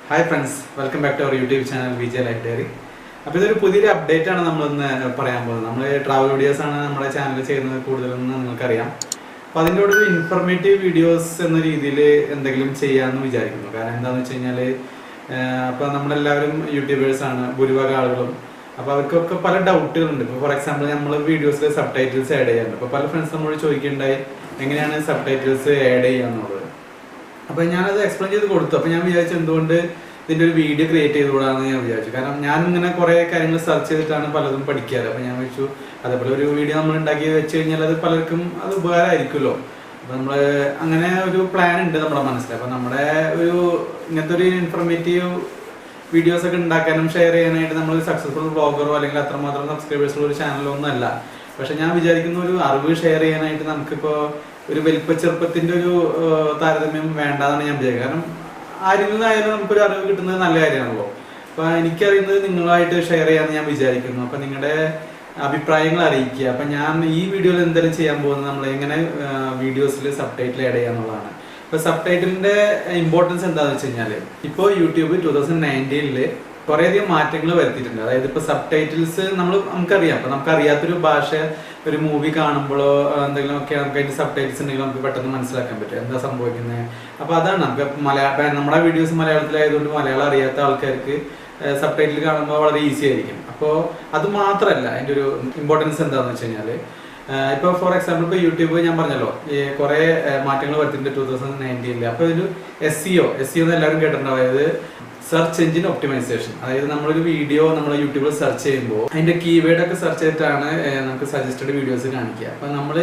Hi friends, welcome back to our YouTube channel Vijaya life diary. അപ്പോൾ ഇതൊരു പുതിയൊരു update ആണ് നമ്മളിന്ന് പറയാൻ പോകുന്നത്. നമ്മൾ ട്രാവൽ വീഡിയോസ് ആണ് നമ്മുടെ ചാനൽ ചെയ്യുന്നത് കൂടുതലെന്ന് നിങ്ങൾക്കറിയാം. അപ്പോൾ അതിൻ്റെ കൂടെ ഒരു ഇൻഫർമേറ്റീവ് വീഡിയോസ് എന്ന രീതിയിൽ എന്തെങ്കിലും ചെയ്യാമെന്ന് വിചാരിക്കുന്നു. കാരണം എന്താണെന്ന് വെച്ച് കഴിഞ്ഞാൽ അപ്പോൾ നമ്മളെല്ലാവരും യൂട്യൂബേഴ്സാണ് ഭൂരിഭാഗം ആളുകളും. അപ്പോൾ അവർക്കൊക്കെ പല ഡൗട്ടുകളുണ്ട്. ഇപ്പോൾ ഫോർ എക്സാമ്പിൾ നമ്മൾ വീഡിയോസിൽ സബ് ടൈറ്റിൽസ് ആഡ് ചെയ്യാറുണ്ട്. അപ്പോൾ പല ഫ്രണ്ട്സ് നമ്മളോട് ചോദിക്കുകയുണ്ടായി എങ്ങനെയാണ് സബ് ടൈറ്റിൽസ് ആഡ് ചെയ്യുക എന്നുള്ളത്. അപ്പോൾ ഞാനത് എക്സ്പ്ലെയിൻ ചെയ്ത് കൊടുത്തു. അപ്പോൾ ഞാൻ വിചാരിച്ചു എന്തുകൊണ്ട് ഇതിൻ്റെ ഒരു വീഡിയോ ക്രിയേറ്റ് ചെയ്തുകൂടാന്ന് ഞാൻ വിചാരിച്ചു. കാരണം ഞാൻ ഇങ്ങനെ കുറേ കാര്യങ്ങൾ സെർച്ച് ചെയ്തിട്ടാണ് പലതും പഠിക്കാറ്. അപ്പോൾ ഞാൻ വെച്ചു അതേപോലെ ഒരു വീഡിയോ നമ്മൾ ഉണ്ടാക്കി വെച്ച് കഴിഞ്ഞാൽ അത് പലർക്കും അത് ഉപകാരമായിരിക്കുമല്ലോ. അപ്പോൾ നമ്മൾ അങ്ങനെ ഒരു പ്ലാൻ ഉണ്ട് നമ്മുടെ മനസ്സിൽ. അപ്പോൾ നമ്മുടെ ഒരു ഇങ്ങനത്തെ ഒരു ഇൻഫർമേറ്റീവ് വീഡിയോസ് ഒക്കെ ഉണ്ടാക്കാനും ഷെയർ ചെയ്യാനായിട്ട് നമ്മൾ സക്സസ്ഫുൾ വ്ളോഗറോ അല്ലെങ്കിൽ അത്രമാത്രം സബ്സ്ക്രൈബേഴ്സുള്ള ഒരു ചാനലോ ഒന്നും അല്ല. പക്ഷെ ഞാൻ വിചാരിക്കുന്ന ഒരു അറിവ് ഷെയർ ചെയ്യാനായിട്ട് നമുക്കിപ്പോൾ ഒരു വലിപ്പ ചെറുപ്പത്തിന്റെ ഒരു താരതമ്യം വേണ്ടാന്നാണ് ഞാൻ വിചാരിക്കുന്നത്. കാരണം ആരിൽ നിന്നായാലും നമുക്കൊരു അറിവ് കിട്ടുന്നത് നല്ല കാര്യമാണല്ലോ. അപ്പൊ എനിക്കറിയുന്നത് നിങ്ങളുമായിട്ട് ഷെയർ ചെയ്യാമെന്ന് ഞാൻ വിചാരിക്കുന്നു. അപ്പൊ നിങ്ങളുടെ അഭിപ്രായങ്ങൾ അറിയിക്കുക. അപ്പൊ ഞാൻ ഈ വീഡിയോയിൽ എന്തായാലും ചെയ്യാൻ പോകുന്നത് നമ്മൾ എങ്ങനെ വീഡിയോസിൽ സബ് ടൈറ്റിൽ ആഡ് ചെയ്യാന്നുള്ളതാണ്. ഇപ്പൊ സബ് ടൈറ്റിലിന്റെ ഇമ്പോർട്ടൻസ് എന്താണെന്ന് വെച്ച് കഴിഞ്ഞാല് ഇപ്പൊ യൂട്യൂബ് 2019 കുറേയധികം മാറ്റങ്ങൾ വരുത്തിയിട്ടുണ്ട്. അതായത് ഇപ്പൊ സബ് ടൈറ്റിൽസ് നമുക്കറിയാം. അപ്പൊ നമുക്കറിയാത്തൊരു ഭാഷ ഒരു മൂവി കാണുമ്പോഴോ എന്തെങ്കിലും ഒക്കെ നമുക്ക് അതിന്റെ സബ് ടൈറ്റിൽസ് ഉണ്ടെങ്കിൽ നമുക്ക് പെട്ടെന്ന് മനസ്സിലാക്കാൻ പറ്റും എന്താ സംഭവിക്കുന്നത്. അപ്പൊ അതാണ് നമുക്ക് നമ്മുടെ വീഡിയോസ് മലയാളത്തിലായതുകൊണ്ട് മലയാളം അറിയാത്ത ആൾക്കാർക്ക് സബ് ടൈറ്റിൽ കാണുമ്പോൾ വളരെ ഈസി ആയിരിക്കും. അപ്പോൾ അത് മാത്രമല്ല അതിന്റെ ഒരു ഇമ്പോർട്ടൻസ് എന്താണെന്ന് വെച്ച് കഴിഞ്ഞാല് ഇപ്പൊ ഫോർ എക്സാമ്പിൾ ഇപ്പൊ യൂട്യൂബ് ഞാൻ പറഞ്ഞല്ലോ കുറെ മാറ്റങ്ങൾ വരുത്തിയിട്ടുണ്ട് 2019. അപ്പൊ ഒരു SEO എന്ന് എല്ലാവരും കേട്ടിട്ടുണ്ടാവും. അതായത് സെർച്ച് എഞ്ചിൻ ഒപ്റ്റിമൈസേഷൻ. അതായത് നമ്മളൊരു വീഡിയോ നമ്മൾ യൂട്യൂബിൽ സെർച്ച് ചെയ്യുമ്പോൾ അതിന്റെ കീവേഡ് ഒക്കെ സെർച്ച് ചെയ്തിട്ടാണ് നമുക്ക് സജസ്റ്റഡ് വീഡിയോസ് കാണിക്കുക. അപ്പൊ നമ്മൾ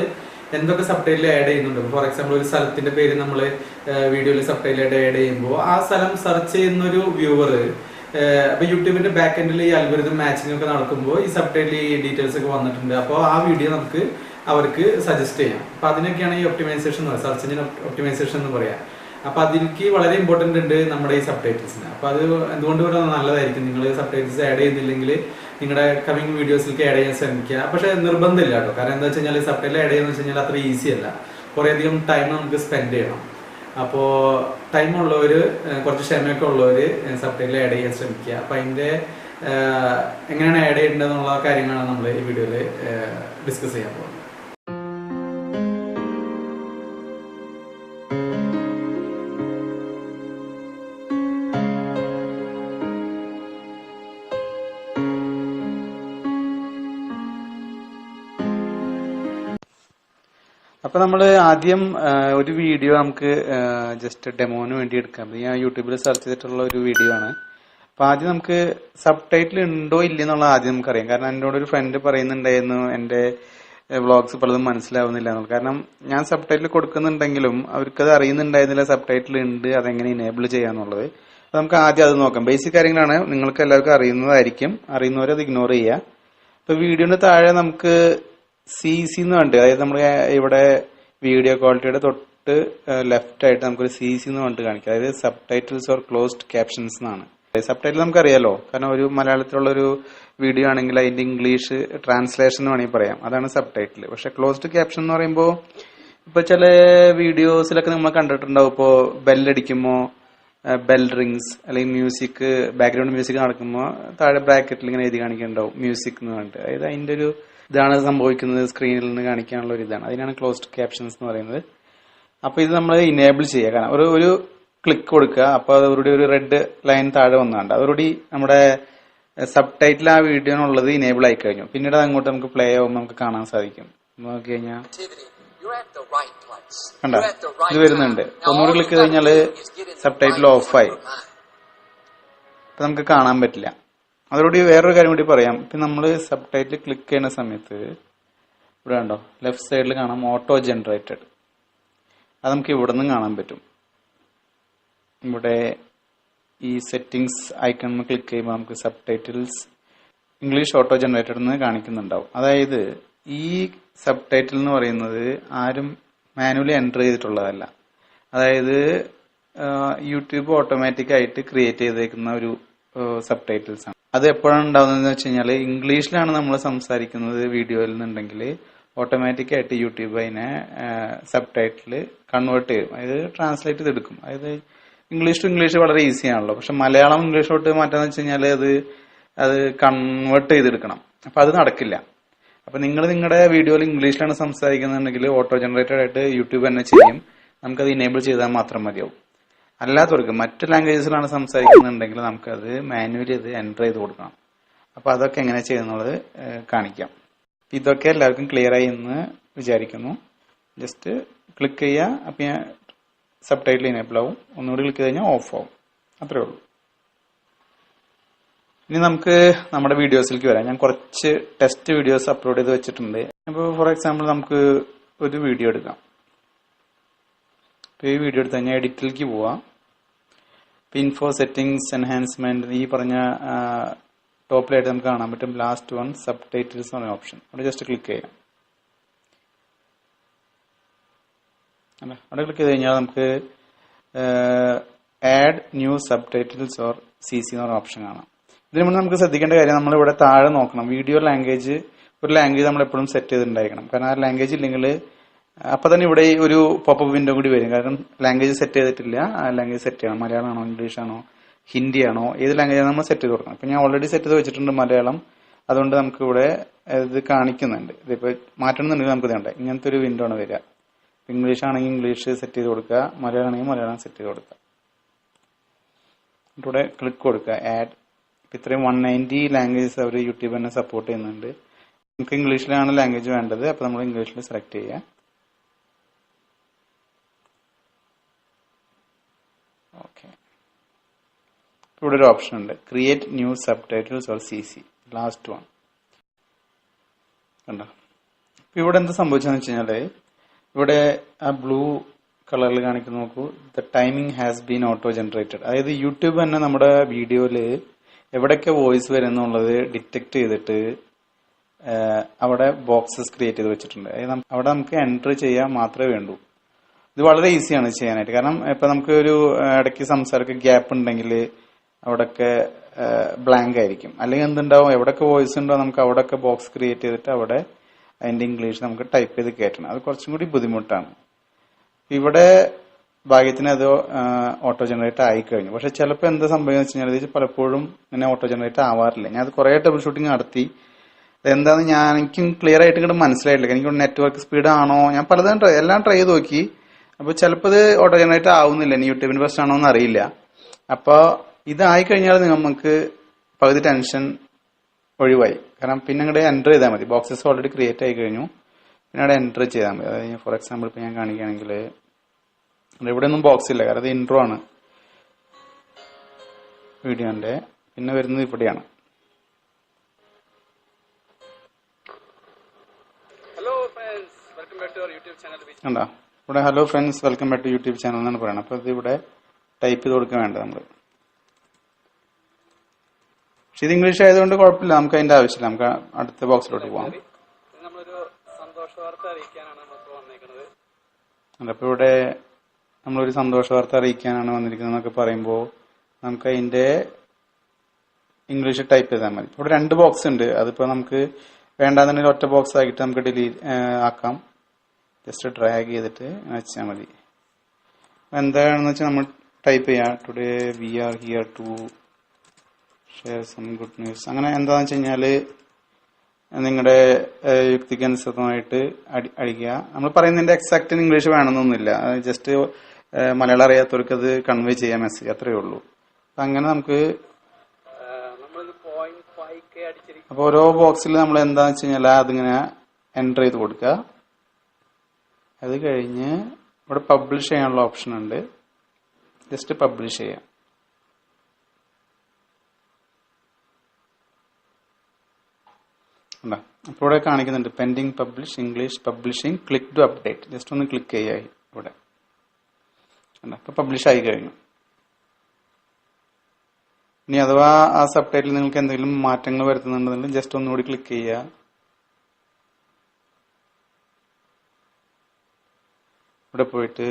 എന്തൊക്കെ സബ് ടൈറ്റിൽ ആഡ് ചെയ്യുന്നുണ്ട്. ഫോർ എക്സാമ്പിൾ ഒരു സ്ഥലത്തിന്റെ പേര് നമ്മൾ വീഡിയോയിൽ സബ് ടൈറ്റിലായിട്ട് ആഡ് ചെയ്യുമ്പോൾ ആ സ്ഥലം സെർച്ച് ചെയ്യുന്ന ഒരു വ്യൂവർ അപ്പൊ യൂട്യൂബിന്റെ ബാക്ക് എൻഡിൽ ഈ അൽഗോരിതം മാച്ചിങ് ഒക്കെ നടക്കുമ്പോൾ ഈ സബ് ടൈറ്റിൽ ഈ ഡീറ്റെയിൽസ് ഒക്കെ വന്നിട്ടുണ്ട്. അപ്പോൾ ആ വീഡിയോ നമുക്ക് അവർക്ക് സജസ്റ്റ് ചെയ്യാം. അപ്പൊ അതിനൊക്കെയാണ് ഈ ഒപ്റ്റിമൈസേഷൻ, സെർച്ച് എഞ്ചിൻ ഒപ്റ്റിമൈസേഷൻ എന്ന് പറയാം. അപ്പൊ അതിലേക്ക് വളരെ ഇമ്പോർട്ടന്റ് ഉണ്ട് നമ്മുടെ ഈ സബ് ടൈറ്റിൽസിന്. അപ്പൊ അത് എന്തുകൊണ്ട് നല്ലതായിരിക്കും. നിങ്ങൾ സബ് ടൈറ്റിൽസ് ആഡ് ചെയ്യുന്നില്ലെങ്കിൽ നിങ്ങളുടെ കമ്മിങ് വീഡിയോസിലേക്ക് ആഡ് ചെയ്യാൻ ശ്രമിക്കുക. പക്ഷെ നിർബന്ധമില്ല കേട്ടോ. കാരണം എന്താ വെച്ച് കഴിഞ്ഞാൽ സബ് ടൈറ്റിൽ ആഡ് ചെയ്യാന്ന് വെച്ച് കഴിഞ്ഞാൽ അത്ര ഈസി അല്ല. കുറേയധികം ടൈം നമുക്ക് സ്പെൻഡ് ചെയ്യണം. അപ്പോൾ ടൈം ഉള്ളവര് കുറച്ച് ക്ഷമയൊക്കെ ഉള്ളവര് സബ് ടൈറ്റിൽ ആഡ് ചെയ്യാൻ ശ്രമിക്കുക. അപ്പൊ അതിന്റെ എങ്ങനെയാണ് ആഡ് ചെയ്യേണ്ടതെന്നുള്ള കാര്യങ്ങളാണ് നമ്മൾ ഈ വീഡിയോയിൽ ഡിസ്കസ് ചെയ്യാൻ പോകുന്നത്. അപ്പൊ നമ്മൾ ആദ്യം ഒരു വീഡിയോ നമുക്ക് ജസ്റ്റ് ഡെമോന് വേണ്ടി എടുക്കാം. ഞാൻ യൂട്യൂബിൽ സെർച്ച് ചെയ്തിട്ടുള്ള ഒരു വീഡിയോ ആണ്. അപ്പൊ ആദ്യം നമുക്ക് സബ് ടൈറ്റിൽ ഉണ്ടോ ഇല്ലെന്നുള്ള ആദ്യം നമുക്കറിയാം. കാരണം എന്നോട് ഒരു ഫ്രണ്ട് പറയുന്നുണ്ടായിരുന്നു എന്റെ വ്ളോഗ്സ് പലതും മനസ്സിലാവുന്നില്ല എന്നുള്ളത്. കാരണം ഞാൻ സബ് ടൈറ്റിൽ കൊടുക്കുന്നുണ്ടെങ്കിലും അവർക്കത് അറിയുന്നുണ്ടായിരുന്നില്ല സബ് ടൈറ്റിൽ ഉണ്ട്, അതെങ്ങനെ ഇനേബിൾ ചെയ്യാന്നുള്ളത്. അപ്പൊ നമുക്ക് ആദ്യം അത് നോക്കാം. ബേസിക് കാര്യങ്ങളാണ്, നിങ്ങൾക്ക് എല്ലാവർക്കും അറിയുന്നതായിരിക്കും. അറിയുന്നവരത് ഇഗ്നോർ ചെയ്യുക. ഇപ്പൊ വീഡിയോന് താഴെ നമുക്ക് CC എന്ന് പറഞ്ഞിട്ട്, അതായത് നമ്മൾ ഇവിടെ വീഡിയോ ക്വാളിറ്റിയുടെ തൊട്ട് ലെഫ്റ്റ് ആയിട്ട് നമുക്കൊരു CC എന്ന് പറഞ്ഞിട്ട് കാണിക്കാം. അതായത് sub titles or closed captions എന്നാണ്. സബ് ടൈറ്റിൽ നമുക്കറിയാലോ. കാരണം ഒരു മലയാളത്തിലുള്ള ഒരു വീഡിയോ ആണെങ്കിൽ അതിന്റെ ഇംഗ്ലീഷ് ട്രാൻസ്ലേഷൻ എന്ന് വേണമെങ്കിൽ പറയാം. അതാണ് സബ് ടൈറ്റിൽ. പക്ഷെ ക്ലോസ്ഡ് ക്യാപ്ഷൻ എന്ന് പറയുമ്പോൾ ഇപ്പൊ ചില വീഡിയോസിലൊക്കെ നമ്മൾ കണ്ടിട്ടുണ്ടാവും. ഇപ്പോൾ ബെല്ലടിക്കുമ്പോൾ ബെൽ റിങ്സ് അല്ലെങ്കിൽ മ്യൂസിക്, ബാക്ക്ഗ്രൗണ്ട് മ്യൂസിക് നടക്കുമ്പോൾ താഴെ ബ്രാക്കറ്റിൽ ഇങ്ങനെ എഴുതി കാണിക്കുന്നുണ്ടാവും മ്യൂസിക് എന്ന് പറഞ്ഞിട്ട്. അതായത് അതിന്റെ ഒരു ഇതാണ് സംഭവിക്കുന്നത്, സ്ക്രീനിൽ നിന്ന് കാണിക്കാനുള്ള ഒരു ഇതാണ്. അതിനാണ് ക്ലോസ്ഡ് ക്യാപ്ഷൻസ് എന്ന് പറയുന്നത്. അപ്പൊ ഇത് നമ്മൾ ഇനേബിൾ ചെയ്യുക. കാരണം ഒരു ക്ലിക്ക് കൊടുക്കുക. അപ്പൊ അതോടുകൂടി ഒരു റെഡ് ലൈൻ താഴെ വന്നുണ്ട്. അതോടുകൂടി നമ്മുടെ സബ് ടൈറ്റിൽ ആ വീഡിയോനുള്ളത് ഇനേബിൾ ആയി കഴിഞ്ഞു. പിന്നീട് അങ്ങോട്ട് നമുക്ക് പ്ലേ ആവുമ്പോൾ നമുക്ക് കാണാൻ സാധിക്കും. നോക്കി കഴിഞ്ഞാൽ കണ്ടോ, ഇത് വരുന്നുണ്ട്. ഒന്നുകൂടി ക്ലിക്ക് ചെയ്ത് കഴിഞ്ഞാല് സബ് ടൈറ്റിൽ ഓഫായി. അപ്പൊ നമുക്ക് കാണാൻ പറ്റില്ല. അതോടുകൂടി വേറൊരു കാര്യം കൂടി പറയാം. ഇപ്പൊ നമ്മൾ സബ് ടൈറ്റിൽ ക്ലിക്ക് ചെയ്യുന്ന സമയത്ത് ഇവിടെ ഉണ്ടോ ലെഫ്റ്റ് സൈഡിൽ കാണാം ഓട്ടോ ജനറേറ്റഡ്. അത് നമുക്ക് ഇവിടെ നിന്നും കാണാൻ പറ്റും. ഇവിടെ ഈ സെറ്റിംഗ്സ് ഐക്കൺ ക്ലിക്ക് ചെയ്യുമ്പോൾ നമുക്ക് sub titles English auto generated എന്ന് കാണിക്കുന്നുണ്ടാവും. അതായത് ഈ സബ് ടൈറ്റിൽ എന്ന് പറയുന്നത് ആരും മാനുവലി എൻ്റർ ചെയ്തിട്ടുള്ളതല്ല. അതായത് യൂട്യൂബ് ഓട്ടോമാറ്റിക് ആയിട്ട് ക്രിയേറ്റ് ചെയ്തേക്കുന്ന ഒരു സബ് ടൈറ്റിൽസ് ആണ്. അത് എപ്പോഴാണ് ഉണ്ടാവുന്നതെന്ന് വെച്ച് കഴിഞ്ഞാൽ ഇംഗ്ലീഷിലാണ് നമ്മൾ സംസാരിക്കുന്നത് വീഡിയോയിൽ നിന്നുണ്ടെങ്കിൽ ഓട്ടോമാറ്റിക് ആയിട്ട് യൂട്യൂബ് അതിനെ സബ് ടൈറ്റിൽ കൺവേർട്ട് ചെയ്യും. അതായത് ട്രാൻസ്ലേറ്റ് ചെയ്തെടുക്കും. അതായത് ഇംഗ്ലീഷ് ടു ഇംഗ്ലീഷ് വളരെ ഈസി ആണല്ലോ. പക്ഷെ മലയാളം ഇംഗ്ലീഷിലോട്ട് മാറ്റാന്ന് വെച്ച് കഴിഞ്ഞാൽ അത് കൺവേർട്ട് ചെയ്തെടുക്കണം. അപ്പൊ അത് നടക്കില്ല. അപ്പൊ നിങ്ങൾ നിങ്ങളുടെ വീഡിയോയിൽ ഇംഗ്ലീഷിലാണ് സംസാരിക്കുന്നുണ്ടെങ്കിൽ ഓട്ടോ ജനറേറ്റഡ് ആയിട്ട് യൂട്യൂബ് തന്നെ ചെയ്യും. നമുക്കത് ഇനേബിൾ ചെയ്താൽ മാത്രം മതിയാവും. അല്ലാത്തവർക്ക് മറ്റു ലാംഗ്വേജസിലാണ് സംസാരിക്കുന്നുണ്ടെങ്കിൽ നമുക്കത് മാനുവലി അത് എൻ്റർ ചെയ്ത് കൊടുക്കണം. അപ്പൊ അതൊക്കെ എങ്ങനെ ചെയ്യുന്നുള്ളത് കാണിക്കാം. ഇതൊക്കെ എല്ലാവർക്കും ക്ലിയർ ആയി എന്ന് വിചാരിക്കുന്നു. ജസ്റ്റ് ക്ലിക്ക് ചെയ്യുക. അപ്പൊ ഞാൻ സബ് ടൈറ്റിൽ ഇനേബിൾ ആവും. ഒന്നുകൂടി ക്ലിക്ക് ചെയ്ത് കഴിഞ്ഞാൽ ഓഫ് ആവും. അത്രേ ഉള്ളൂ. ഇനി നമുക്ക് നമ്മുടെ വീഡിയോസിലേക്ക് വരാം. ഞാൻ കുറച്ച് ടെസ്റ്റ് വീഡിയോസ് അപ്ലോഡ് ചെയ്ത് വെച്ചിട്ടുണ്ട്. അപ്പോൾ ഫോർ എക്സാമ്പിൾ നമുക്ക് ഒരു വീഡിയോ എടുക്കാം. ഈ വീഡിയോ എടുത്ത് കഴിഞ്ഞാൽ എഡിറ്റിലേക്ക് പോവാം. ഇൻഫോ സെറ്റിംഗ്സ് എൻഹാൻസ്മെന്റ് ഈ പറഞ്ഞ ടോപ്പിലായിട്ട് നമുക്ക് കാണാൻ പറ്റും ലാസ്റ്റ് വൺ സബ് ടൈറ്റിൽസ് എന്ന ഓപ്ഷൻ. അവിടെ ജസ്റ്റ് ക്ലിക്ക് ചെയ്യാം. അവിടെ ക്ലിക്ക് ചെയ്ത് കഴിഞ്ഞാൽ നമുക്ക് add new sub titles or CC എന്ന് പറഞ്ഞ ഓപ്ഷൻ കാണാം. ഇതിന് മുന്നേ നമുക്ക് ശ്രദ്ധിക്കേണ്ട കാര്യം നമ്മളിവിടെ താഴെ നോക്കണം. വീഡിയോ ലാംഗ്വേജ് ഒരു ലാംഗ്വേജ് നമ്മൾ എപ്പോഴും സെറ്റ് ചെയ്തിട്ടുണ്ടായിരിക്കണം. കാരണം ആ ലാംഗ്വേജ് ഇല്ലെങ്കിൽ അപ്പൊ തന്നെ ഇവിടെ ഒരു പോപ്പപ്പ് വിൻഡോ കൂടി വരും. കാരണം ലാംഗ്വേജ് സെറ്റ് ചെയ്തിട്ടില്ല. ആ ലാംഗ്വേജ് സെറ്റ് ചെയ്യണം. മലയാളം ആണോ, ഇംഗ്ലീഷ് ആണോ, ഹിന്ദി ആണോ, ഏത് ലാംഗ്വേജ് നമ്മൾ സെറ്റ് ചെയ്ത് കൊടുക്കണം. അപ്പൊ ഞാൻ ഓൾറെഡി സെറ്റ് ചെയ്ത് വെച്ചിട്ടുണ്ട് മലയാളം. അതുകൊണ്ട് നമുക്ക് ഇവിടെ ഇത് കാണിക്കുന്നുണ്ട്. ഇതിപ്പോ മാറ്റണമെന്നുണ്ടെങ്കിൽ നമുക്ക് ഇതുണ്ട്. ഇങ്ങനത്തെ ഒരു വിൻഡോ ആണ് വരിക. ഇംഗ്ലീഷ് ആണെങ്കിൽ ഇംഗ്ലീഷ് സെറ്റ് ചെയ്ത് കൊടുക്കുക, മലയാളം ആണെങ്കിൽ മലയാളം സെറ്റ് ചെയ്ത് കൊടുക്കുക. ഇവിടെ ക്ലിക്ക് കൊടുക്കുക ആഡ്. ഇത്രയും 190 ലാംഗ്വേജസ് അവർ യൂട്യൂബ് തന്നെ സപ്പോർട്ട് ചെയ്യുന്നുണ്ട്. നമുക്ക് ഇംഗ്ലീഷിലാണ് ലാംഗ്വേജ് വേണ്ടത്. അപ്പൊ നമ്മൾ ഇംഗ്ലീഷിൽ സെലക്ട് ചെയ്യുക. ഓക്കെ. ഇവിടെ ഒരു ഓപ്ഷൻ ഉണ്ട്, create new sub titles or CC last one. കണ്ടോ? ഇവിടെ എന്ത് സംഭവിച്ചെന്ന് വെച്ച് കഴിഞ്ഞാല് ഇവിടെ ആ ബ്ലൂ കളറിൽ കാണിക്കുന്ന നോക്കൂ, the timing has been auto generated. അതായത് യൂട്യൂബ് തന്നെ നമ്മുടെ വീഡിയോയില് എവിടെയൊക്കെ വോയിസ് വരുന്നുള്ളത് ഡിറ്റക്ട് ചെയ്തിട്ട് അവിടെ ബോക്സസ് ക്രിയേറ്റ് ചെയ്ത് വെച്ചിട്ടുണ്ട്. അതായത് അവിടെ നമുക്ക് എൻറ്റർ ചെയ്യാൻ മാത്രമേ വേണ്ടൂ. ഇത് വളരെ ഈസിയാണ് ചെയ്യാനായിട്ട്. കാരണം ഇപ്പൊ നമുക്ക് ഒരു ഇടയ്ക്ക് സംസാരമൊക്കെ ഗ്യാപ്പ് ഉണ്ടെങ്കിൽ അവിടെയൊക്കെ ബ്ലാങ്ക് ആയിരിക്കും. അല്ലെങ്കിൽ എന്തുണ്ടാവും, എവിടെയൊക്കെ വോയിസ് ഉണ്ടോ നമുക്ക് അവിടെയൊക്കെ ബോക്സ് ക്രിയേറ്റ് ചെയ്തിട്ട് അവിടെ അതിന്റെ ഇംഗ്ലീഷ് നമുക്ക് ടൈപ്പ് ചെയ്ത് കയറ്റണം. അത് കുറച്ചും കൂടി ബുദ്ധിമുട്ടാണ്. ഇവിടെ ഭാഗ്യത്തിന് അത് ഓട്ടോ ജനറേറ്റ് ആയിക്കഴിഞ്ഞു. പക്ഷെ ചിലപ്പോൾ എന്താ സംഭവം വെച്ച് കഴിഞ്ഞാൽ ഇത് പലപ്പോഴും ഇങ്ങനെ ഓട്ടോ ജനറേറ്റ് ആവാറില്ല. ഞാൻ അത് കുറെ ട്രബിൾ ഷൂട്ടിംഗ് നടത്തി. എന്താന്ന് എനിക്കും ക്ലിയർ ആയിട്ട് ഇങ്ങോട്ട് മനസ്സിലായിട്ടില്ല. എനിക്ക് നെറ്റ്വർക്ക് സ്പീഡ് ആണോ, ഞാൻ പലതും എല്ലാം ട്രൈ ചെയ്ത് നോക്കി. അപ്പൊ ചിലപ്പോൾ ഇത് ഓട്ടോ ജനറേറ്റ് ആവുന്നില്ല. ഇനി യൂട്യൂബിന്റെ പ്രശ്നം ആണോ എന്ന് അറിയില്ല. അപ്പൊ ഇതായി കഴിഞ്ഞാൽ നമുക്ക് പകുതി ടെൻഷൻ ഒഴിവായി. കാരണം പിന്നെ അങ്ങോട്ട് എൻ്റർ ചെയ്താൽ മതി. ബോക്സസ് ഓൾറെഡി ക്രിയേറ്റ് ആയി കഴിഞ്ഞു. പിന്നെ അവിടെ എൻ്റർ ചെയ്താൽ മതി. അതായത് ഫോർ എക്സാമ്പിൾ ഇപ്പൊ ഞാൻ കാണിക്കുകയാണെങ്കിൽ ഇവിടെ ഒന്നും ബോക്സ് ഇല്ല. കാരണം അത് ഇൻട്രോ ആണ് വീഡിയോന്റെ. പിന്നെ വരുന്നത് ഇവിടെയാണ്. കണ്ടോ? ഇവിടെ hello friends welcome back to YouTube channel എന്നാണ് പറയുന്നത്. അപ്പൊ ഇത് ഇവിടെ ടൈപ്പ് ചെയ്ത് കൊടുക്കാൻ വേണ്ട നമ്മൾ. പക്ഷെ ഇത് ഇംഗ്ലീഷ് ആയതുകൊണ്ട് കുഴപ്പമില്ല, നമുക്ക് അതിന്റെ ആവശ്യമില്ല. നമുക്ക് അടുത്ത ബോക്സിലോട്ട് പോവാം. അപ്പൊ ഇവിടെ നമ്മളൊരു സന്തോഷ വാർത്ത അറിയിക്കാനാണ് വന്നിരിക്കുന്നത് എന്നൊക്കെ പറയുമ്പോൾ നമുക്ക് അതിന്റെ ഇംഗ്ലീഷ് ടൈപ്പ് ചെയ്താൽ മതി. ഇവിടെ 2 ബോക്സ് ഉണ്ട്. അതിപ്പോ നമുക്ക് വേണ്ടാന്നുണ്ടെങ്കിൽ ഒറ്റ ബോക്സ് ആക്കിയിട്ട് നമുക്ക് ഡിലീറ്റ് ആക്കാം. ജസ്റ്റ് ഡ്രാഗ് ചെയ്തിട്ട് വെച്ചാൽ മതി. എന്താണെന്ന് വെച്ചാൽ നമ്മൾ ടൈപ്പ് ചെയ്യാം, today we are here to share some good news. അങ്ങനെ എന്താണെന്ന് വെച്ച് കഴിഞ്ഞാല് നിങ്ങളുടെ യുക്തിക്ക് അനുസൃതമായിട്ട് അടിക്കുക. നമ്മൾ പറയുന്നതിന്റെ എക്സാക്ട് ഇംഗ്ലീഷ് വേണമെന്നൊന്നുമില്ല. ജസ്റ്റ് മലയാളം അറിയാത്തവർക്ക് അത് കൺവേ ചെയ്യാൻ മെസ്സേജ്, അത്രയേ ഉള്ളൂ. അപ്പൊ അങ്ങനെ നമുക്ക് അപ്പൊ ഓരോ ബോക്സിൽ നമ്മൾ എന്താന്ന് വെച്ച് കഴിഞ്ഞാൽ അതിങ്ങനെ എൻ്റർ ചെയ്ത് കൊടുക്കുക. അത് കഴിഞ്ഞ് ഇവിടെ പബ്ലിഷ് ചെയ്യാനുള്ള ഓപ്ഷൻ ഉണ്ട്. ജസ്റ്റ് പബ്ലിഷ് ചെയ്യാം. അപ്പോൾ ഇവിടെ കാണിക്കുന്നുണ്ട് pending publish English publishing click to update. Just ഒന്ന് ക്ലിക്ക് ചെയ്യായി ഇവിടെ. അപ്പൊ പബ്ലിഷ് ആയി കഴിഞ്ഞു. ഇനി അഥവാ ആ സബ് ടൈറ്റിൽ നിങ്ങൾക്ക് എന്തെങ്കിലും മാറ്റങ്ങൾ വരുത്തുന്നുണ്ടെങ്കിൽ ജസ്റ്റ് ഒന്നുകൂടി ക്ലിക്ക് ചെയ്യുക. ഇവിടെ പോയിട്ട്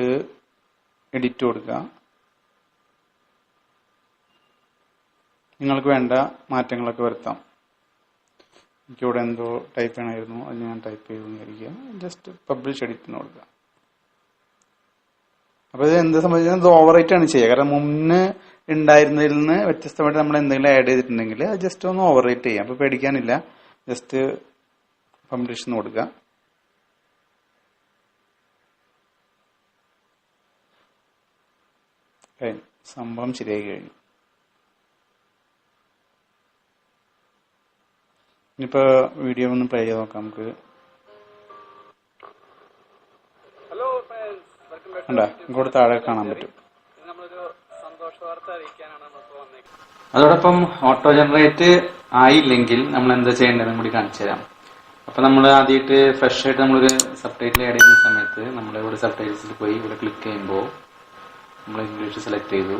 എഡിറ്റ് കൊടുക്കുക. നിങ്ങൾക്ക് വേണ്ട മാറ്റങ്ങളൊക്കെ വരുത്താം. എനിക്കിവിടെ എന്തോ ടൈപ്പ് ചെയ്യണമായിരുന്നു, അത് ഞാൻ ടൈപ്പ് ചെയ്തെന്നിരിക്കുക. ജസ്റ്റ് പബ്ലിഷ് എഡിറ്റ് എന്ന് കൊടുക്കുക. അപ്പൊ ഇത് എന്താ സംഭവിച്ചാൽ ഇത് ഓവറൈറ്റ് ആണ് ചെയ്യുക. കാരണം മുന്നേ ഉണ്ടായിരുന്നതിൽ നിന്ന് വ്യത്യസ്തമായിട്ട് നമ്മൾ എന്തെങ്കിലും ആഡ് ചെയ്തിട്ടുണ്ടെങ്കിൽ അത് ജസ്റ്റ് ഒന്ന് ഓവറൈറ്റ് ചെയ്യാം. അപ്പൊ പേടിക്കാനില്ല. ജസ്റ്റ് പബ്ലിഷ് കൊടുക്കുക. സംഭവം ശരിയായി കഴിഞ്ഞു. ഇനിയിപ്പോ വീഡിയോ ഒന്ന് പ്ലേ ചെയ്ത് നോക്കാം നമുക്ക്. കണ്ടാ ഇങ്ങോട്ട് താഴെ കാണാൻ പറ്റും. അതോടൊപ്പം ഓട്ടോ ജനറേറ്റ് ആയില്ലെങ്കിൽ നമ്മൾ എന്താ ചെയ്യേണ്ടതെന്ന് കൂടി കാണിച്ചു തരാം. അപ്പൊ നമ്മൾ ആദ്യമായിട്ട് ഫ്രഷ് ആയിട്ട് നമ്മളൊരു സബ് ടൈറ്റിൽ ആഡ് ചെയ്യുന്ന സമയത്ത് നമ്മൾ ഇവിടെ സബ് ടൈറ്റിൽസിൽ പോയി ഇവിടെ ക്ലിക്ക് ചെയ്യുമ്പോൾ നമ്മൾ ഇംഗ്ലീഷ് സെലക്ട് ചെയ്തു.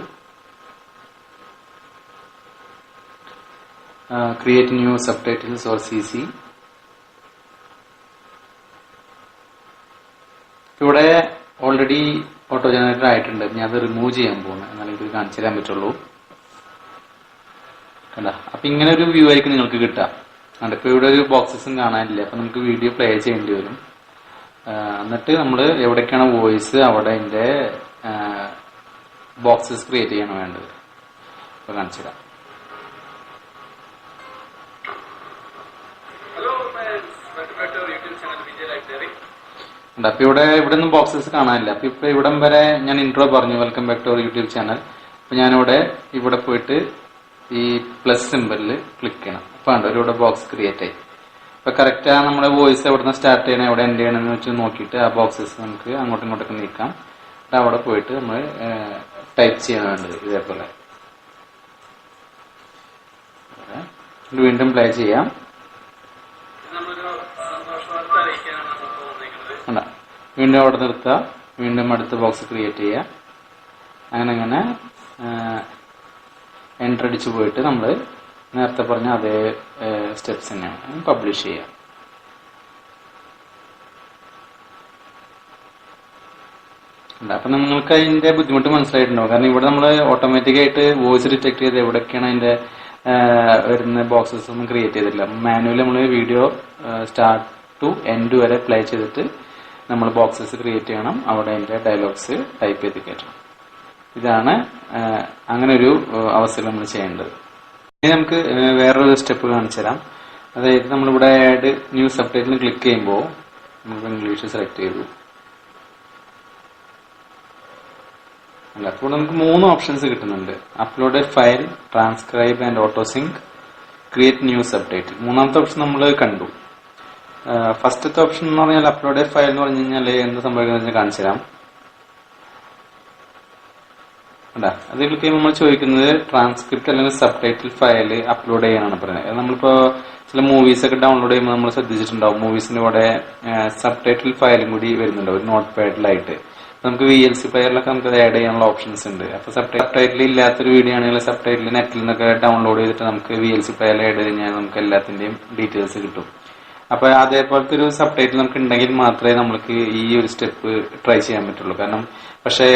Create new sub titles or CC. ഇവിടെ ഓൾറെഡി ഓട്ടോ ജനറേറ്റർ ആയിട്ടുണ്ട്. ഞാൻ അത് റിമൂവ് ചെയ്യാൻ പോകുന്നു, എന്നാലും ഇത് കാണിച്ചു തരാൻ പറ്റുള്ളൂ. കണ്ട, അപ്പൊ ഇങ്ങനെ ഒരു വ്യൂ ആയിരിക്കും നിങ്ങൾക്ക് കിട്ടുക. കണ്ട, ഇപ്പൊ ഇവിടെ ഒരു ബോക്സസും കാണാനില്ല. അപ്പൊ നമുക്ക് വീഡിയോ പ്ലേ ചെയ്യേണ്ടി വരും. എന്നിട്ട് നമ്മൾ എവിടേക്കാണ് വോയിസ് അവിടെ അതിന്റെ ബോക്സസ് ക്രിയേറ്റ് ചെയ്യണം വേണ്ടത്. അപ്പൊ കാണിച്ചു തരാം. അപ്പൊ ഇവിടെ ഒന്നും ബോക്സസ് കാണാനില്ല. അപ്പൊ ഇപ്പൊ ഇവിടം വരെ ഞാൻ ഇൻട്രോ പറഞ്ഞു, welcome back to our YouTube channel. അപ്പൊ ഞാനിവിടെ ഇവിടെ പോയിട്ട് ഈ പ്ലസ് സിമ്പലിൽ ക്ലിക്ക് ചെയ്യണം. അപ്പൊ കണ്ടോ ഇവിടെ ബോക്സ് ക്രിയേറ്റ് ആയി. അപ്പൊ കറക്റ്റ് ആ നമ്മുടെ വോയിസ് എവിടെ നിന്ന് സ്റ്റാർട്ട് ചെയ്യണം എവിടെ എൻഡ് ചെയ്യണമെന്ന് വെച്ച് നോക്കിയിട്ട് ആ ബോക്സസ് നമുക്ക് അങ്ങോട്ടും ഇങ്ങോട്ടൊക്കെ നീക്കാം. അവിടെ പോയിട്ട് നമ്മൾ ടൈപ്പ് ചെയ്യാൻ വേണ്ടത് ഇതേപോലെ വീണ്ടും പ്ലേ ചെയ്യാം. വീണ്ടും അവിടെ നിർത്തുക, വീണ്ടും അടുത്ത ബോക്സ് ക്രിയേറ്റ് ചെയ്യുക. അങ്ങനെ എൻ്റർ അടിച്ച് പോയിട്ട് നമ്മൾ നേരത്തെ പറഞ്ഞ അതേ സ്റ്റെപ്സ് തന്നെയാണ് പബ്ലിഷ് ചെയ്യുക. അപ്പൊ നിങ്ങൾക്ക് അതിന്റെ ബുദ്ധിമുട്ട് മനസ്സിലായിട്ടുണ്ടാവും. കാരണം ഇവിടെ നമ്മൾ ഓട്ടോമാറ്റിക് ആയിട്ട് വോയിസ് ഡിറ്റക്ട് ചെയ്ത് എവിടെയൊക്കെയാണ് അതിന്റെ വരുന്ന ബോക്സസ് ഒന്നും ക്രിയേറ്റ് ചെയ്തിട്ടില്ല. മാനുവലി നമ്മൾ വീഡിയോ സ്റ്റാർട്ട് ടു എൻഡ് വരെ പ്ലേ ചെയ്തിട്ട് നമ്മൾ ബോക്സസ് ക്രിയേറ്റ് ചെയ്യണം. അവിടെ അതിന്റെ ഡയലോഗ്സ് ടൈപ്പ് ചെയ്ത് കയറ്റണം. ഇതാണ് അങ്ങനെ ഒരു അവസ്ഥയിൽ നമ്മൾ ചെയ്യേണ്ടത്. ഇനി നമുക്ക് വേറൊരു സ്റ്റെപ്പ് കാണിച്ചു തരാം. അതായത് നമ്മളിവിടെ add new sub title click ചെയ്യുമ്പോൾ നമുക്ക് ഇംഗ്ലീഷ് സെലക്ട് ചെയ്തു. അല്ല, അപ്പോൾ നമുക്ക് 3 ഓപ്ഷൻസ് കിട്ടുന്നുണ്ട്. Upload file, transcribe and auto sync, create new subtitle. മൂന്നാമത്തെ ഓപ്ഷൻ നമ്മൾ കണ്ടു. ഫസ്റ്റത്തെ ഓപ്ഷൻ എന്ന് പറഞ്ഞാൽ അപ്ലോഡ് ഫയൽ എന്ന് പറഞ്ഞു കഴിഞ്ഞാൽ എന്ത് സംഭവിക്കുന്നത് കാണിച്ചു തരാം. അല്ല, അത് ക്ലിക്ക് ചെയ്യുമ്പോൾ നമ്മൾ ചോദിക്കുന്നത് ട്രാൻസ്ക്രിപ്റ്റ് അല്ലെങ്കിൽ സബ് ടൈറ്റിൽ ഫയൽ അപ്ലോഡ് ചെയ്യാനാണ് പറയുന്നത്. നമ്മളിപ്പോ ചില മൂവീസ് ഒക്കെ ഡൗൺലോഡ് ചെയ്യുമ്പോൾ നമ്മൾ ശ്രദ്ധിച്ചിട്ടുണ്ടാവും, മൂവീസിന്റെ കൂടെ സബ് ടൈറ്റിൽ ഫയലും കൂടി വരുന്നുണ്ട് ഒരു നോട്ട് പാഡിലായിട്ട്. നമുക്ക് VLC പ്ലെയറിലൊക്കെ നമുക്ക് അത് ആഡ് ചെയ്യാനുള്ള ഓപ്ഷൻസ് ഉണ്ട്. അപ്പൊ സബ് ടൈറ്റിൽ ഇല്ലാത്തൊരു വീഡിയോ ആണെങ്കിൽ സബ് ടൈറ്റിൽ നെറ്റിൽ നിന്നൊക്കെ ഡൗൺലോഡ് ചെയ്തിട്ട് നമുക്ക് VLC പ്ലെയറിൽ ആഡ് ചെയ്ത് കഴിഞ്ഞാൽ നമുക്ക് എല്ലാത്തിന്റെയും ഡീറ്റെയിൽസ് കിട്ടും. അപ്പൊ അതേപോലത്തെ ഒരു സബ് ടൈറ്റിൽ നമുക്ക് ഉണ്ടെങ്കിൽ മാത്രമേ നമുക്ക് ഈ ഒരു സ്റ്റെപ്പ് ട്രൈ ചെയ്യാൻ പറ്റുള്ളൂ. കാരണം പക്ഷേ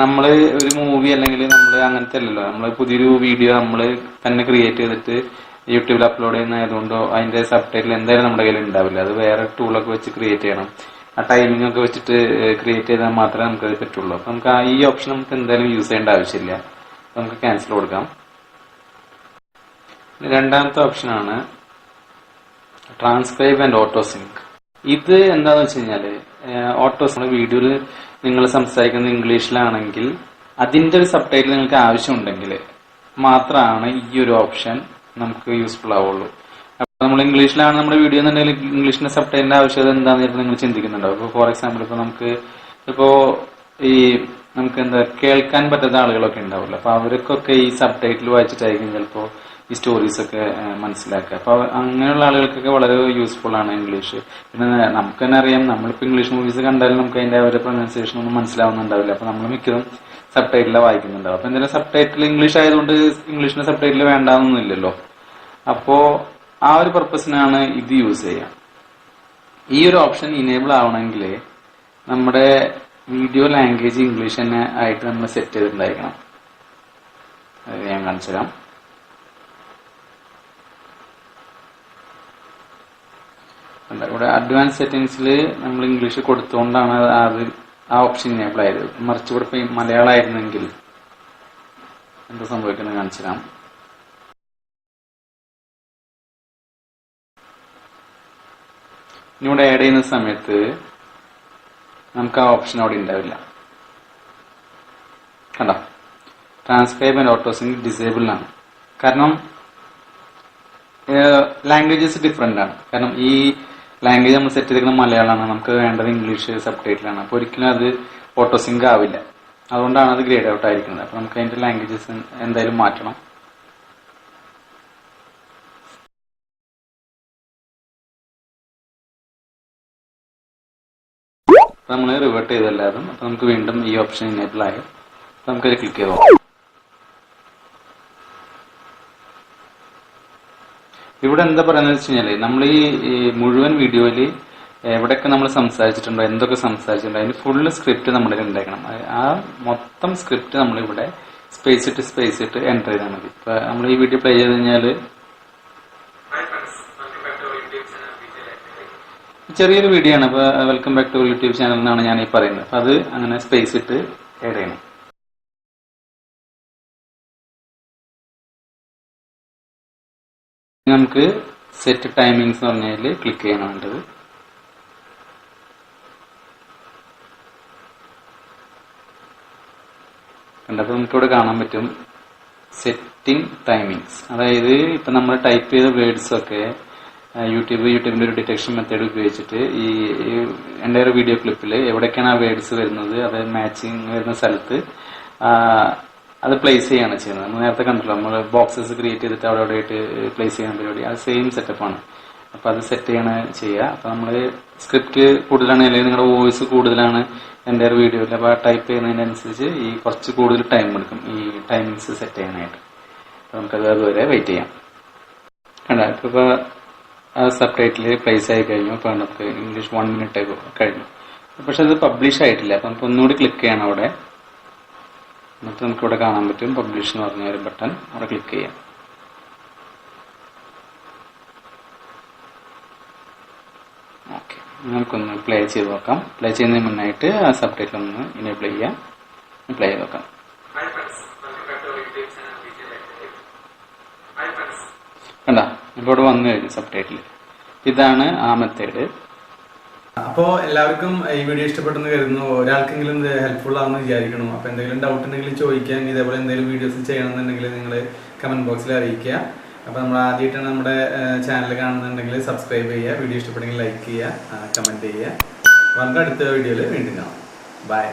നമ്മള് ഒരു മൂവി അല്ലെങ്കിൽ നമ്മൾ അങ്ങനത്തെ അല്ലല്ലോ, നമ്മൾ പുതിയൊരു വീഡിയോ നമ്മൾ തന്നെ ക്രിയേറ്റ് ചെയ്തിട്ട് യൂട്യൂബിൽ അപ്ലോഡ് ചെയ്യുന്നതായതുകൊണ്ടോ അതിന്റെ സബ് ടൈറ്റിൽ എന്തായാലും നമ്മുടെ കയ്യിൽ ഉണ്ടാവില്ല. അത് വേറെ ടൂളൊക്കെ വെച്ച് ക്രിയേറ്റ് ചെയ്യണം. ആ ടൈമിംഗ് ഒക്കെ വെച്ചിട്ട് ക്രിയേറ്റ് ചെയ്താൽ മാത്രമേ നമുക്കത് പറ്റുള്ളൂ. അപ്പൊ നമുക്ക് ഈ ഓപ്ഷൻ നമുക്ക് എന്തായാലും യൂസ് ചെയ്യേണ്ട ആവശ്യമില്ല. നമുക്ക് ക്യാൻസൽ കൊടുക്കാം. രണ്ടാമത്തെ ഓപ്ഷനാണ് ട്രാൻസ്ക്രൈബ് ആൻഡ് ഓട്ടോ സിങ്ക്. ഇത് എന്താന്ന് വെച്ച് കഴിഞ്ഞാല് ഓട്ടോ വീഡിയോയിൽ നിങ്ങൾ സംസാരിക്കുന്നത് ഇംഗ്ലീഷിലാണെങ്കിൽ അതിന്റെ ഒരു സബ് ടൈറ്റിൽ നിങ്ങൾക്ക് ആവശ്യമുണ്ടെങ്കിൽ മാത്രമാണ് ഈ ഒരു ഓപ്ഷൻ നമുക്ക് യൂസ്ഫുൾ ആവുള്ളൂ. അപ്പൊ നമ്മൾ ഇംഗ്ലീഷിലാണ് നമ്മുടെ വീഡിയോ എന്നുണ്ടെങ്കിൽ ഇംഗ്ലീഷിന്റെ സബ് ടൈറ്റിന്റെ ആവശ്യകത എന്താണെന്ന് നിങ്ങൾ ചിന്തിക്കുന്നുണ്ടാവും. ഇപ്പൊ ഫോർ എക്സാമ്പിൾ ഇപ്പൊ നമുക്ക് നമുക്ക് എന്താ കേൾക്കാൻ പറ്റാത്ത ആളുകളൊക്കെ ഉണ്ടാവില്ല. അപ്പൊ അവർക്കൊക്കെ ഈ സബ് ടൈറ്റിൽ വായിച്ചിട്ടായിരിക്കും ചിലപ്പോ ഈ സ്റ്റോറീസ് ഒക്കെ മനസ്സിലാക്കുക. അപ്പൊ അങ്ങനെയുള്ള ആളുകൾക്കൊക്കെ വളരെ യൂസ്ഫുൾ ആണ് ഇംഗ്ലീഷ്. പിന്നെ നമുക്ക് തന്നെ അറിയാം, നമ്മളിപ്പോ ഇംഗ്ലീഷ് മൂവീസ് കണ്ടാലും നമുക്ക് അതിന്റെ അവരുടെ പ്രൊനൗൺസിയേഷൻ ഒന്നും മനസ്സിലാവുന്നുണ്ടാവില്ല. അപ്പൊ നമ്മൾ മിക്കതും സബ് ടൈറ്റിലാണ് വായിക്കുന്നുണ്ടാവും. അപ്പൊ എന്തെങ്കിലും സബ് ടൈറ്റിൽ ഇംഗ്ലീഷ് ആയതുകൊണ്ട് ഇംഗ്ലീഷിന്റെ സബ് ടൈറ്റിൽ വേണ്ടാന്നൊന്നും ഇല്ലല്ലോ. അപ്പോ ആ ഒരു പർപ്പസിനാണ് ഇത് യൂസ് ചെയ്യാം. ഈ ഒരു ഓപ്ഷൻ ഇനേബിൾ ആവണമെങ്കിൽ നമ്മുടെ വീഡിയോ ലാംഗ്വേജ് ഇംഗ്ലീഷ് തന്നെ ആയിട്ട് നമ്മൾ സെറ്റ് ചെയ്തിട്ടുണ്ടായിരിക്കണം. അത് ഞാൻ കാണിച്ചു തരാം. ഇവിടെ അഡ്വാൻസ് സെറ്റിംഗ്സിൽ നമ്മൾ ഇംഗ്ലീഷ് കൊടുത്തുകൊണ്ടാണ് അത് ആ ഓപ്ഷൻ എനേബിൾ ആയത്. മറിച്ച് ഇവിടെ ഇപ്പൊ മലയാളമായിരുന്നെങ്കിൽ എന്താ സംഭവിക്കുന്നത് കാണിച്ചു തരാം. ഇവിടെ ആഡ് ചെയ്യുന്ന സമയത്ത് നമുക്ക് ആ ഓപ്ഷൻ അവിടെ ഉണ്ടാവില്ല. കണ്ടോ, transcribe and auto sync disable ആണ്. കാരണം ലാംഗ്വേജസ് ഡിഫറെന്റ് ആണ്. കാരണം ഈ ലാംഗ്വേജ് നമ്മൾ സെറ്റ് ചെയ്തിരിക്കുന്നത് മലയാളമാണ്, നമുക്ക് വേണ്ടത് ഇംഗ്ലീഷ് സബ് ടൈറ്റിലാണ്. അപ്പോൾ ഒരിക്കലും അത് ഓട്ടോ സിങ്ക് ആവില്ല. അതുകൊണ്ടാണ് അത് ഗ്രേഡ് ഔട്ട് ആയിരിക്കുന്നത്. അപ്പൊ നമുക്ക് അതിന്റെ ലാംഗ്വേജസ് എന്തായാലും മാറ്റണം. നമ്മൾ റിവേർട്ട് ചെയ്തല്ലാതും. അപ്പൊ നമുക്ക് വീണ്ടും ഈ ഓപ്ഷൻ എനേബിൾ ആയി. നമുക്കത് ക്ലിക്ക് ചെയ്ത് നോക്കാം. ഇവിടെ എന്താ പറയുന്നത് വെച്ച് കഴിഞ്ഞാല് നമ്മൾ ഈ മുഴുവൻ വീഡിയോയില് എവിടെയൊക്കെ നമ്മൾ സംസാരിച്ചിട്ടുണ്ടോ, എന്തൊക്കെ സംസാരിച്ചിട്ടുണ്ടോ, അതിന് ഫുള്ള് സ്ക്രിപ്റ്റ് നമ്മുടെ ഉണ്ടാക്കണം. ആ മൊത്തം സ്ക്രിപ്റ്റ് നമ്മളിവിടെ സ്പേസ് ഇട്ട് എൻ്റർ ചെയ്താൽ മതി. ഇപ്പൊ നമ്മൾ ഈ വീഡിയോ പ്ലേ ചെയ്ത് കഴിഞ്ഞാല് ചെറിയൊരു വീഡിയോ ആണ്. അപ്പൊ welcome back to YouTube channel എന്നാണ് ഞാൻ ഈ പറയുന്നത്. അപ്പൊ അത് അങ്ങനെ സ്പേസ് ഇട്ട് ആഡ് ചെയ്യണം. നമുക്ക് സെറ്റ് ടൈമിങ്സ് എന്ന് പറഞ്ഞാൽ ക്ലിക്ക് ചെയ്യണം വേണ്ടത്. കണ്ടപ്പോൾ നമുക്കിവിടെ കാണാൻ പറ്റും സെറ്റിംഗ് ടൈമിങ്സ്. അതായത് ഇപ്പൊ നമ്മൾ ടൈപ്പ് ചെയ്ത വേർഡ്സ് ഒക്കെ യൂട്യൂബിന്റെ ഒരു ഡിറ്റക്ഷൻ മെത്തേഡ് ഉപയോഗിച്ചിട്ട് ഈ എൻ്റെ ഒരു വീഡിയോ ക്ലിപ്പിൽ എവിടേക്കാണ് ആ വേർഡ്സ് വരുന്നത്, അത് മാച്ചിങ് വരുന്ന സ്ഥലത്ത് അത് പ്ലേസ് ചെയ്യാണ് ചെയ്യുന്നത്. നമ്മൾ നേരത്തെ കണ്ടല്ലോ, നമ്മൾ ബോക്സസ് ക്രിയേറ്റ് ചെയ്തിട്ട് അവിടെ ആയിട്ട് പ്ലേസ് ചെയ്യുന്ന പരിപാടി, അത് സെയിം സെറ്റപ്പാണ്. അപ്പൊ അത് സെറ്റ് ചെയ്യാണ് ചെയ്യുക. അപ്പൊ നമ്മൾ സ്ക്രിപ്റ്റ് കൂടുതലാണ് അല്ലെങ്കിൽ നിങ്ങളുടെ വോയിസ് കൂടുതലാണ് എൻ്റെ ഒരു വീഡിയോയിൽ, അപ്പൊ ടൈപ്പ് ചെയ്യുന്നതിനനുസരിച്ച് ഈ കുറച്ച് കൂടുതൽ ടൈം എടുക്കും ഈ ടൈമിങ്സ് സെറ്റ് ചെയ്യാനായിട്ട്. അപ്പൊ നമുക്കത് അതുവരെ വെയിറ്റ് ചെയ്യാം. കണ്ട ഇപ്പൊ സബ് ടൈറ്റിൽ പ്ലേസ് ആയി കഴിഞ്ഞു. അപ്പൊ നമുക്ക് ഇംഗ്ലീഷ് 1 മിനിറ്റ് കഴിഞ്ഞു. പക്ഷെ അത് പബ്ലിഷ് ആയിട്ടില്ല. അപ്പൊ നമുക്ക് ഒന്നുകൂടി ക്ലിക്ക് ചെയ്യണം അവിടെ. എന്നിട്ട് നമുക്ക് ഇവിടെ കാണാൻ പറ്റും പബ്ലിഷ് എന്ന് പറഞ്ഞ ഒരു ബട്ടൺ, അവിടെ ക്ലിക്ക് ചെയ്യാം. ഓക്കെ, നമുക്കൊന്ന് പ്ലേ ചെയ്ത് നോക്കാം. പ്ലേ ചെയ്യുന്നതിന് മുന്നായിട്ട് ആ സബ് ടൈറ്റിൽ ഒന്ന് ഇനേബിൾ ചെയ്യാം. പ്ലേ ചെയ്ത് നോക്കാം. കണ്ട ഇപ്പൊ ഇവിടെ വന്നു കഴിഞ്ഞു സബ് ടൈറ്റിൽ. ഇതാണ് ആ മെത്തേഡ്. അപ്പോ എല്ലാവർക്കും ഈ വീഡിയോ ഇഷ്ടപ്പെട്ടെന്ന് കരുതുന്നു. ഒരാൾക്കെങ്കിലും ഇത് ഹെൽപ്ഫുൾ ആണെന്ന് വിചാരിക്കണം. അപ്പൊ എന്തെങ്കിലും ഡൗട്ട് ഉണ്ടെങ്കിൽ ചോദിക്കാൻ, ഇതേപോലെ എന്തെങ്കിലും വീഡിയോസ് ചെയ്യണമെന്നുണ്ടെങ്കിൽ നിങ്ങൾ കമന്റ് ബോക്സിൽ അറിയിക്കുക. അപ്പൊ നമ്മൾ ആദ്യമായിട്ടാണ് നമ്മുടെ ചാനൽ കാണുന്നുണ്ടെങ്കിൽ സബ്സ്ക്രൈബ് ചെയ്യുക, വീഡിയോ ഇഷ്ടപ്പെട്ടെങ്കിൽ ലൈക്ക് ചെയ്യുക, കമന്റ് ചെയ്യുക. നമുക്ക് അടുത്ത വീഡിയോയിൽ വീണ്ടും കാണാം. ബൈ.